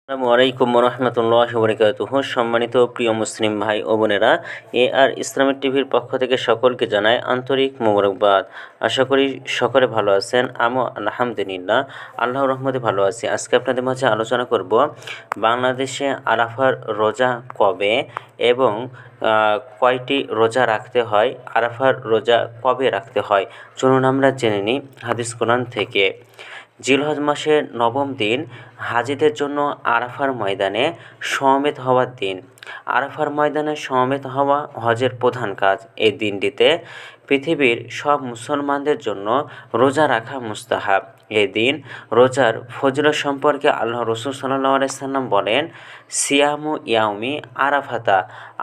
আসসালামু আলাইকুম রহমতুল্লাহি ওয়া বারাকাতুহু। সম্মানিত প্রিয় মুসলিম ভাই ও বোনেরা, আর ইসলামিক টিভির পক্ষ থেকে সকলকে জানাই আন্তরিক মোবারকবাদ। আশা করি সকলে ভালো আছেন। আমিও আলহামদুলিল্লাহ আল্লাহর রহমতে ভালো আছি। আজকে আপনাদের মাঝে আলোচনা করব বাংলাদেশে আরাফার রোজা কবে এবং কয়টি রোজা রাখতে হয়, আরাফার রোজা কবে রাখতে হয়। চলুন আমরা জেনে নিই হাদিস কোরআন থেকে। জিলহজ মাসের নবম দিন হাজিদের জন্য আরাফার ময়দানে সমবেত হওয়ার দিন। আরাফার ময়দানে সমবেত হওয়া হজের প্রধান কাজ। এই দিনটিতে পৃথিবীর সব মুসলমানদের জন্য রোজা রাখা মুস্তাহাব। এই দিন রোজার ফজিলত সম্পর্কে আল্লাহ রসুল সাল্লাল্লাহু আলাইহি সাল্লাম বলেন, সিয়ামু ইয়াউমি আরাফাতা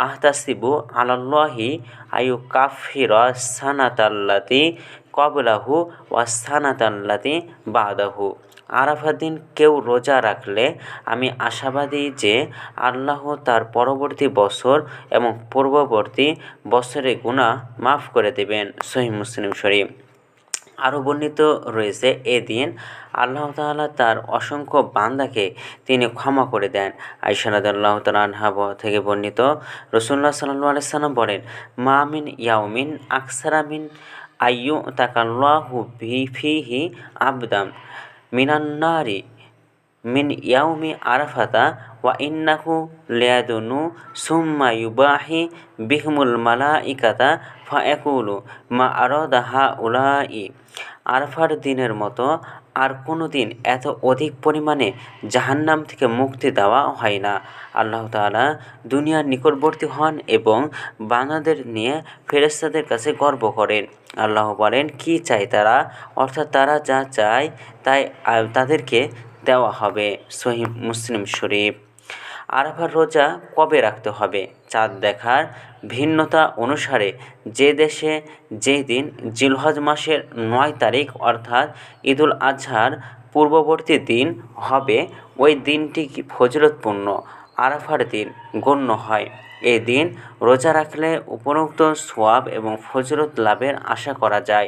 আহতাসিবু আলাল্লাহি আয়ু কাফিরা সানাতাল্লাতি কবলাহু ওয়া সানাতাল্লাতি বাদাহু। আরাফার দিন কেউ রোজা রাখলে আমি আশাবাদী যে আল্লাহ তার পরবর্তী বছর এবং পূর্ববর্তী বছরের গুনাহ মাফ করে দেবেন। সহিহ মুসলিম শরীফ। আরও বর্ণিত রয়েছে, এদিন আল্লাহ তাআলা তার অসংখ্য বান্দাকে তিনি ক্ষমা করে দেন। আয়েশা রাদিয়াল্লাহু তাআলা আনহা থেকে বর্ণিত, রাসূলুল্লাহ সাল্লাল্লাহু আলাইহি সাল্লাম বলেন, মা মিন ইয়াউমিন আকসারা মিন আইয়ু তাকাল্লাহু ফিহি আবদাম মিনান্নারি মিন ইয়াউমি আরাফাতা ওয়া ইন্নাহু লিয়াদুনু সুম্মা ইউবাহি বিহিমুল মালাইকাতা ফায়াকুলু মা আরাদা হাউলাই। আরাফার দিনের মতো আর কোনো দিন এত অধিক পরিমাণে জাহান্নাম থেকে মুক্তি দেওয়া হয় না। আল্লাহ তাআলা দুনিয়ার নিকটবর্তী হন এবং বান্দাদের নিয়ে ফেরেশতাদের কাছে গর্ব করেন। আল্লাহ বলেন, কি চায় তারা, অর্থাৎ তারা যা চায় তাই তাদেরকে দেওয়া হবে। সহিহ মুসলিম শরীফ। আরাফার রোজা কবে রাখতে হবে? চাঁদ দেখার ভিন্নতা অনুসারে যে দেশে যেই দিন জিলহজ মাসের 9 তারিখ অর্থাৎ ঈদুল আজহার পূর্ববর্তী দিন হবে, ওই দিনটি ফজিলতপূর্ণ আরাফার দিন গণ্য হয়। এই দিন রোজা রাখলে উপরোক্ত সোয়াব এবং ফজিলত লাভের আশা করা যায়।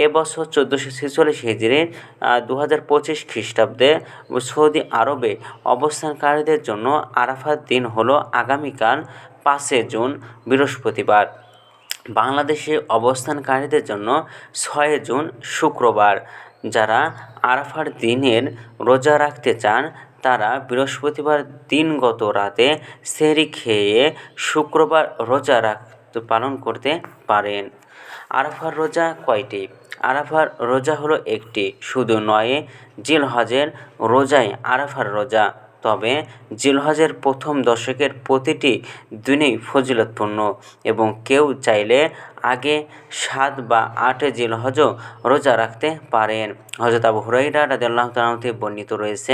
এবছর 1446 হিজরি 2025 খ্রিস্টাব্দে সৌদি আরবে অবস্থানকারীদের জন্য আরাফার দিন হলো আগামীকাল 5 জুন বৃহস্পতিবার। বাংলাদেশে অবস্থানকারীদের জন্য 6 জুন শুক্রবার। যারা আরাফার দিনের রোজা রাখতে চান তারা বৃহস্পতিবার দিনগত রাতে সেহরি খেয়ে শুক্রবার রোজা পালন করতে পারেন। আরাফার রোজা কয়টি? আরাফার রোজা হলো একটি, শুধু নয়, জিলহজের রোজাই আরাফার রোজা। তবে জিলহজের প্রথম দশকের প্রতিটি দিনই ফজিলতপূর্ণ এবং কেউ চাইলে আগে 7 বা 8 জিলহজও রোজা রাখতে পারেন। হযরত আবু হুরায়রা রাদিয়াল্লাহু তাআলা থেকে বর্ণিত রয়েছে,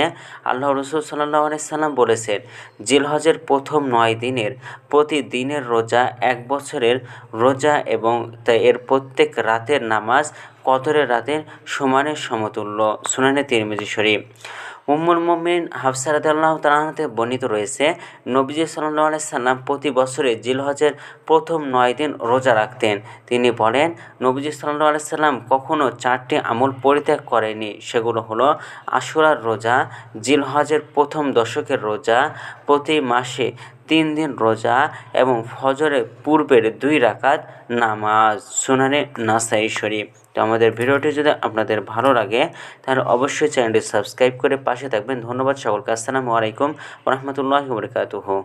আল্লাহ রাসূল সাল্লাল্লাহু আলাইহি সাল্লাম বলেছেন, জিলহজের প্রথম 9 দিনের প্রতিদিনের রোজা 1 বছরের রোজা এবং এর প্রত্যেক রাতের নামাজ কদরের রাতের সমানের সমতুল্য। সুনানে তিরমিজি শরীফ। উম্মুল মুমিনিন হাফসা রাদিয়াল্লাহু তাআলা থেকে বর্ণিত রয়েছে, নবীজি সাল্লাল্লাহু আলাইহি সাল্লাম প্রতি বছরে জিলহজের প্রথম 9 দিন রোজা রাখতেন। তিনি বলেন, নবীজি সাল্লাল্লাহু আলাইহি সাল্লাম কখনও 4টি আমল পরিত্যাগ করেনি। সেগুলো হলো আশুরার রোজা, জিলহজের প্রথম দশকের রোজা, প্রতি মাসে 3 দিন রোজা এবং ফজরের পূর্বের 2 রাকাত নামাজ। সুনানে নাসাই শরীফ। তো আমাদের ভিডিওটি যদি আপনাদের ভালো লাগে তাহলে অবশ্যই চ্যানেলটি সাবস্ক্রাইব করে পাশে থাকবেন। ধন্যবাদ সকলকে। আসসালামু আলাইকুম ওয়া রাহমাতুল্লাহি ওয়া বারাকাতুহু।